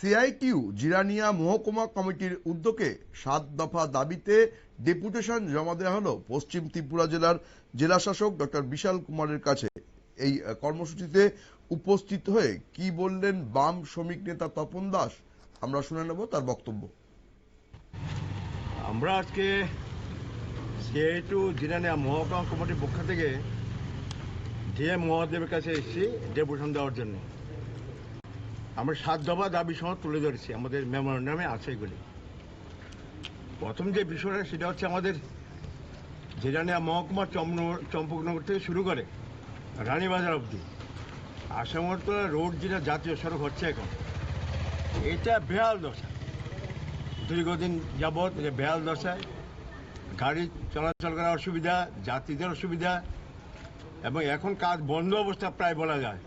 CITU Jirania মহকুমা কমিটির উদ্যোগে 7 দফা দাবিতে ডেপুটেশন জমা দেওয়া হলো পশ্চিম ত্রিপুরা জেলার জেলাশাসক ডক্টর বিশাল কুমারের কাছে। এই কর্মসূচিতে উপস্থিত হয়ে কি বললেন বাম শ্রমিক নেতা তপন দাস, আমরা শুনে নেব তার বক্তব্য। আমরা আজকে সিআইটিউ জিরানিয়া মহকুমা কমিটির পক্ষ থেকে ডিএম মহাদেবের কাছে এসেছি ডেপুটেশন দেওয়ার জন্য। আমরা 7 দফা দাবি সহ তুলে ধরেছি, আমাদের মেমোরেন্ডামে আছে এগুলি। প্রথম যে বিষয়টা সেটা হচ্ছে আমাদের জিরানিয়া মহকুমা চম্পকনগর থেকে শুরু করে রানীবাজার অবধি আসামতলা রোড যেটা জাতীয় সড়ক হচ্ছে এখন, এটা বেহাল দশা। দীর্ঘদিন যাবৎ এটা বেহাল দশা, গাড়ি চলাচল করার অসুবিধা, যাত্রীদের অসুবিধা, এবং এখন কাজ বন্ধ অবস্থা প্রায় বলা যায়,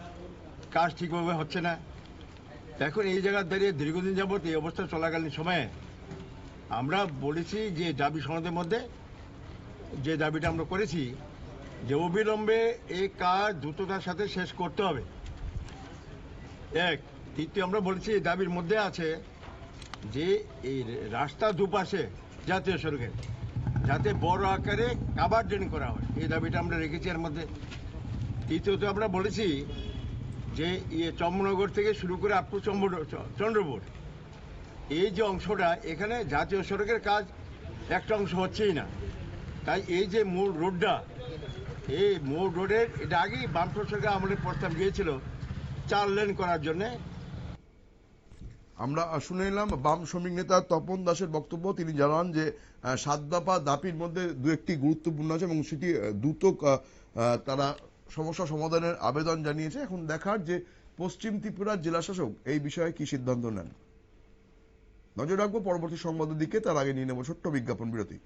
কাজ ঠিকভাবে হচ্ছে না। এখন এই জায়গায় দাঁড়িয়ে দীর্ঘদিন যাবৎ এই অবস্থা চলাকালীন সময়ে আমরা বলেছি যে দাবি সনদের মধ্যে যে দাবিটা আমরা করেছি যে অবিলম্বে এই কাজ দ্রুততার সাথে শেষ করতে হবে। দ্বিতীয় আমরা বলেছি এই দাবির মধ্যে আছে যে এই রাস্তা দুপাশে জাতীয় সড়কের যাতে বড় আকারে কাভার ড্রেন করা হয়, এই দাবিটা আমরা রেখেছি এর মধ্যে। তৃতীয়ত আমরা বলেছি যে চম্পকনগর থেকে শুরু করে আপ টু চন্দ্রপুর এই যে অংশটা, এখানে জাতীয় সড়কের কাজ একটা অংশ হচ্ছেই না। তাই এই যে মূল রোডটা, এই মূল রোডের এটা আগেই বামফ্রন্ট সরকার আমাদের প্রস্তাব গিয়েছিল 4 লেন করার জন্য। আমরা শুনে নিলাম বাম শ্রমিক নেতা তপন দাসের বক্তব্য। তিনি জানান যে 7 দফা দাবির মধ্যে দু একটি গুরুত্বপূর্ণ আছে এবং সেটি দ্রুত তারা সমস্যা সমাধানের আবেদন জানিয়েছে। এখন দেখার যে পশ্চিম ত্রিপুরার জেলাশাসক এই বিষয়ে কি সিদ্ধান্ত নেন। নজর রাখবো পরবর্তী সংবাদের দিকে, তার আগে নিয়ে নেব ছোট্ট বিজ্ঞাপন বিরতি।